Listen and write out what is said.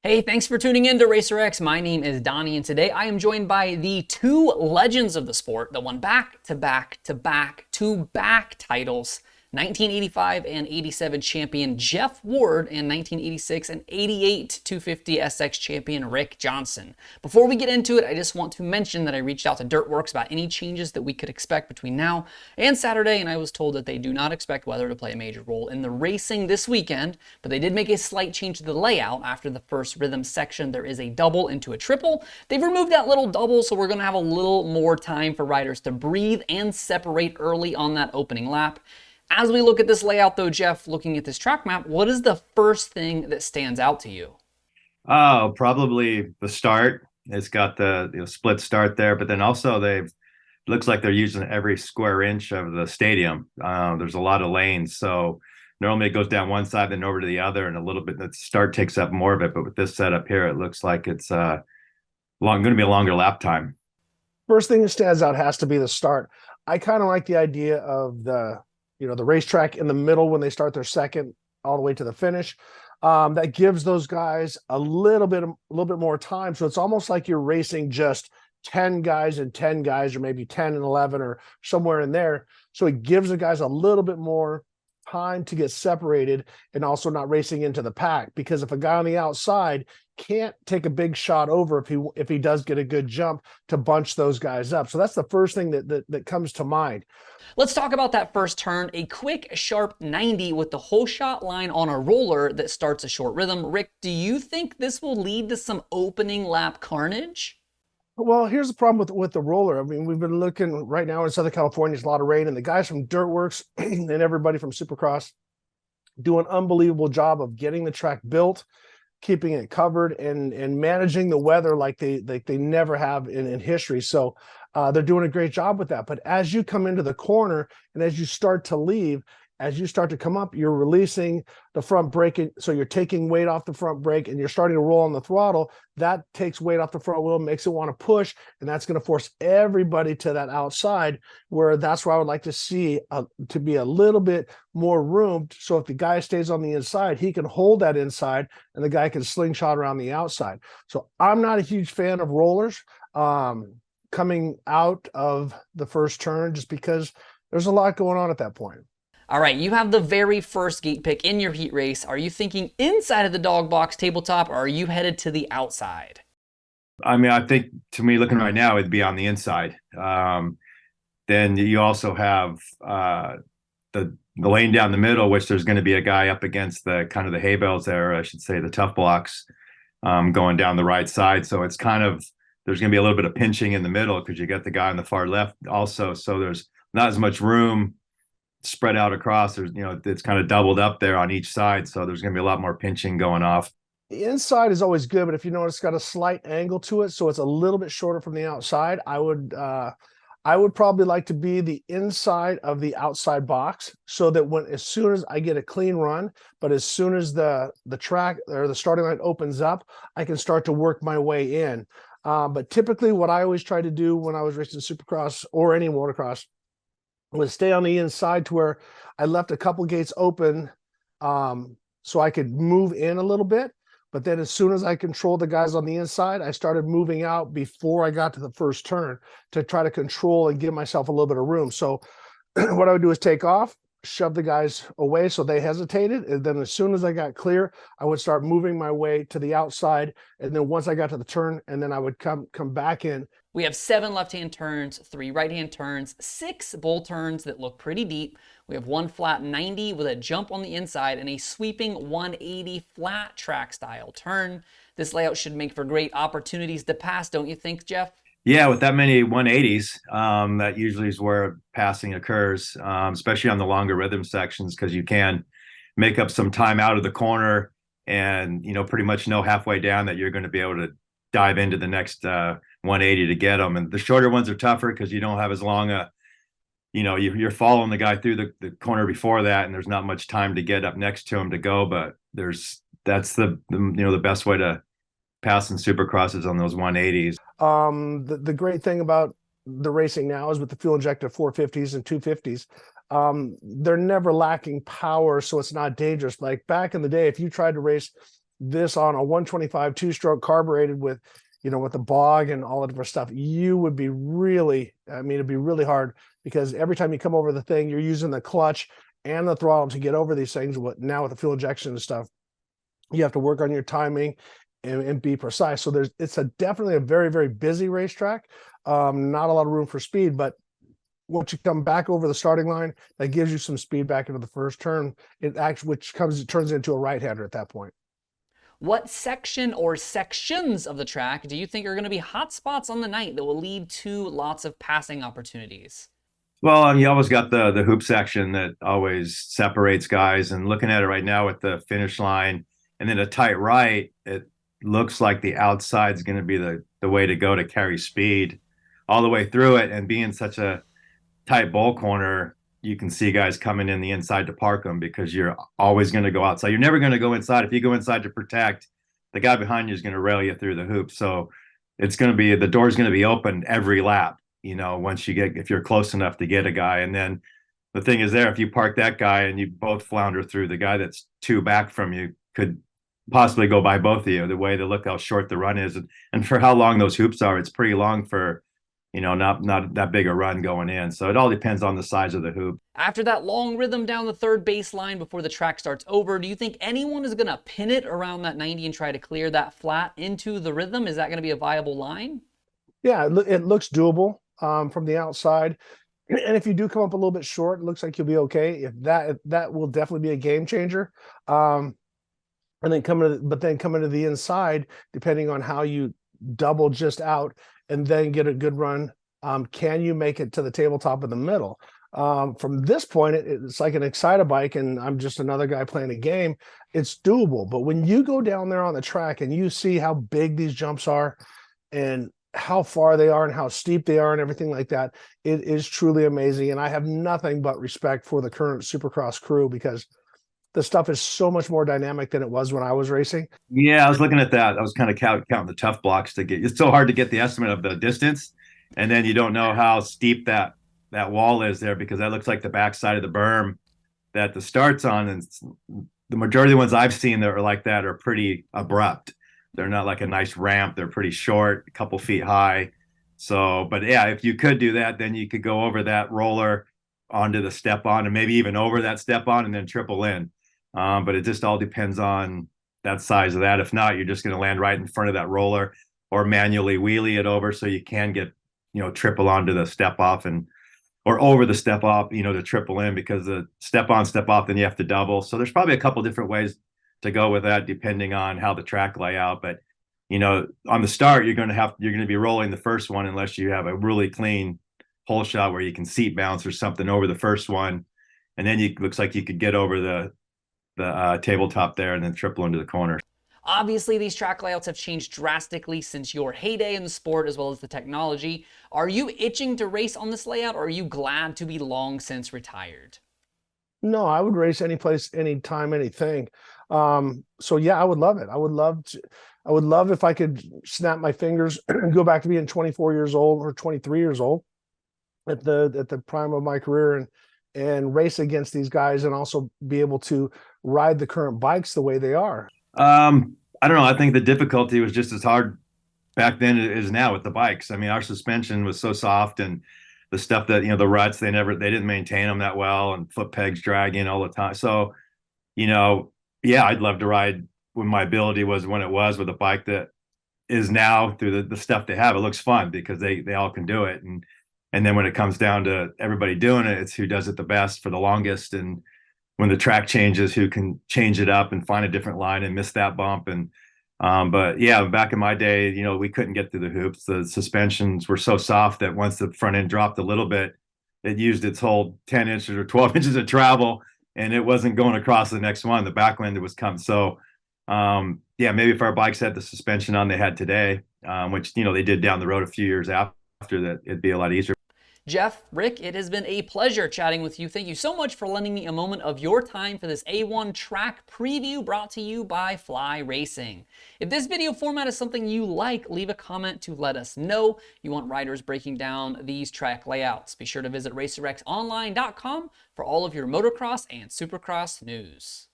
Hey, thanks for tuning in to Racer X. My name is Donnie, and today I am joined by the two legends of the sport that won back-to-back titles. 1985 and 87 champion Jeff Ward and 1986 and 88 250 SX champion Rick Johnson. Before we get into it, I just want to mention that I reached out to Dirtworks about any changes that we could expect between now and Saturday, and I was told that they do not expect weather to play a major role in the racing this weekend, but they did make a slight change to the layout. After the first rhythm section, there is a double into a triple. They've removed that little double, so we're going to have a little more time for riders to breathe and separate early on that opening lap. As we look at this layout though, Jeff, looking at this track map, what is the first thing that stands out to you? Oh, probably the start. It's got the split start there, but then also looks like they're using every square inch of the stadium. There's a lot of lanes, so normally it goes down one side then over to the other, and a little bit the start takes up more of it. But with this setup here, it looks like it's going to be a longer lap time. First thing that stands out has to be the start. I kind of like the idea of the racetrack in the middle when they start their second all the way to the finish. That gives those guys a little bit more time. So it's almost like you're racing just 10 guys and 10 guys, or maybe 10 and 11 or somewhere in there. So it gives the guys a little bit more time to get separated and also not racing into the pack. Because if a guy on the outside can't take a big shot over if he does get a good jump to bunch those guys up. So that's the first thing that comes to mind. Let's talk about that first turn. A quick, sharp 90 with the whole shot line on a roller that starts a short rhythm. Rick, do you think this will lead to some opening lap carnage? Well, here's the problem with the roller. I mean, we've been looking right now in Southern California, there's a lot of rain, and the guys from Dirtworks and everybody from Supercross do an unbelievable job of getting the track built, keeping it covered, and managing the weather like they never have in history. So they're doing a great job with that. But as you come into the corner and as you start to leave, as you start to come up, you're releasing the front brake. So you're taking weight off the front brake and you're starting to roll on the throttle. That takes weight off the front wheel, makes it want to push. And that's going to force everybody to that outside, where that's where I would like to see to be a little bit more room. So if the guy stays on the inside, he can hold that inside and the guy can slingshot around the outside. So I'm not a huge fan of rollers coming out of the first turn, just because there's a lot going on at that point. All right, you have the very first gate pick in your heat race. Are you thinking inside of the dog box tabletop, or are you headed to the outside? I mean, I think to me, looking right now, it'd be on the inside. Then you also have the lane down the middle, which there's going to be a guy up against the kind of the hay bales there, I should say, the tough blocks going down the right side. So it's kind of, there's going to be a little bit of pinching in the middle because you got the guy on the far left also. So there's not as much room spread out across. There's, it's kind of doubled up there on each side. So there's going to be a lot more pinching going off. The inside is always good, but if you notice, it's got a slight angle to it, so it's a little bit shorter from the outside. I would probably like to be the inside of the outside box, so that as soon as I get a clean run, but as soon as the track or the starting line opens up, I can start to work my way in. But typically what I always try to do when I was racing Supercross or any motocross was stay on the inside, to where I left a couple gates open so I could move in a little bit. But then as soon as I controlled the guys on the inside, I started moving out before I got to the first turn to try to control and give myself a little bit of room. So what I would do is take off, shove the guys away so they hesitated. And then as soon as I got clear, I would start moving my way to the outside. And then once I got to the turn, and then I would come back in. We have 7 left-hand turns, 3 right-hand turns, 6 bull turns that look pretty deep. We have 1 flat 90 with a jump on the inside and a sweeping 180 flat track style turn. This layout should make for great opportunities to pass, don't you think, Jeff? Yeah, with that many 180s, that usually is where passing occurs, especially on the longer rhythm sections, because you can make up some time out of the corner and, pretty much know halfway down that you're going to be able to dive into the next 180 to get them. And the shorter ones are tougher because you don't have as long you're following the guy through the corner before that, and there's not much time to get up next to him to go. But that's the best way to pass in Supercrosses on those 180s. The great thing about the racing now is with the fuel injected 450s and 250s, they're never lacking power, so it's not dangerous. Like back in the day, if you tried to race this on a 125 two-stroke carbureted with, with the bog and all the different stuff, you would be really, it'd be really hard, because every time you come over the thing, you're using the clutch and the throttle to get over these things. Now with the fuel injection and stuff, you have to work on your timing and be precise. So it's definitely a very, very busy racetrack. Not a lot of room for speed, but once you come back over the starting line, that gives you some speed back into the first turn. It turns into a right-hander at that point. What section or sections of the track do you think are going to be hot spots on the night that will lead to lots of passing opportunities? Well, you always got the hoop section that always separates guys. And looking at it right now with the finish line and then a tight right, it looks like the outside is going to be the way to go to carry speed all the way through it. And being such a tight bowl corner, you can see guys coming in the inside to park them, because you're always going to go outside. You're never going to go inside. If you go inside to protect, the guy behind you is going to rail you through the hoop. So it's going to be, the door's going to be open every lap, if you're close enough to get a guy. And then the thing is there, if you park that guy and you both flounder through, the guy that's two back from you could possibly go by both of you, the way to look how short the run is. And for how long those hoops are, it's pretty long for, not that big a run going in. So it all depends on the size of the hoop. After that long rhythm down the third baseline before the track starts over, do you think anyone is going to pin it around that 90 and try to clear that flat into the rhythm? Is that going to be a viable line? Yeah, it looks doable from the outside. And if you do come up a little bit short, it looks like you'll be okay. If that will definitely be a game changer. And then coming to the inside, depending on how you double just out and then get a good run, can you make it to the tabletop in the middle? From this point, it's like an Excitebike, and I'm just another guy playing a game. It's doable. But when you go down there on the track and you see how big these jumps are and how far they are and how steep they are and everything like that, it is truly amazing. And I have nothing but respect for the current Supercross crew, because the stuff is so much more dynamic than it was when I was racing. Yeah, I was looking at that. I was kind of counting the tough blocks to get. It's so hard to get the estimate of the distance, and then you don't know how steep that wall is there, because that looks like the backside of the berm that the start's on. And the majority of the ones I've seen that are like that are pretty abrupt. They're not like a nice ramp. They're pretty short, a couple feet high. So, but yeah, if you could do that, then you could go over that roller onto the step on, and maybe even over that step on and then triple in. But it just all depends on that size of that. If not, you're just going to land right in front of that roller, or manually wheelie it over so you can get, triple onto the step off or over the step off, to triple in, because the step on, step off, then you have to double. So there's probably a couple different ways to go with that, depending on how the track layout. But, on the start, you're going to be rolling the first one unless you have a really clean hole shot where you can seat bounce or something over the first one. And then looks like you could get over the tabletop there and then triple into the corner. Obviously, these track layouts have changed drastically since your heyday in the sport, as well as the technology. Are you itching to race on this layout, or are you glad to be long since retired? No, I would race any place, anytime, anything. So yeah, I would love it. I would love if I could snap my fingers and go back to being 24 years old or 23 years old at the prime of my career, and race against these guys, and also be able to ride the current bikes the way they are. I don't know. I think the difficulty was just as hard back then as it is now with the bikes. I mean, our suspension was so soft, and the stuff that, the ruts, they didn't maintain them that well, and foot pegs dragging all the time. So, yeah, I'd love to ride when my ability was when it was with a bike that is now through the stuff they have. It looks fun because they all can do it. And then when it comes down to everybody doing it, it's who does it the best for the longest. And when the track changes, who can change it up and find a different line and miss that bump. And but yeah, back in my day, we couldn't get through the hoops. The suspensions were so soft that once the front end dropped a little bit, it used its whole 10 inches or 12 inches of travel, and it wasn't going across the next one. The back end was coming. So yeah, maybe if our bikes had the suspension on they had today, which they did down the road a few years after that, it'd be a lot easier. Jeff, Rick, it has been a pleasure chatting with you. Thank you so much for lending me a moment of your time for this A1 track preview brought to you by Fly Racing. If this video format is something you like, leave a comment to let us know. You want riders breaking down these track layouts. Be sure to visit racerxonline.com for all of your motocross and supercross news.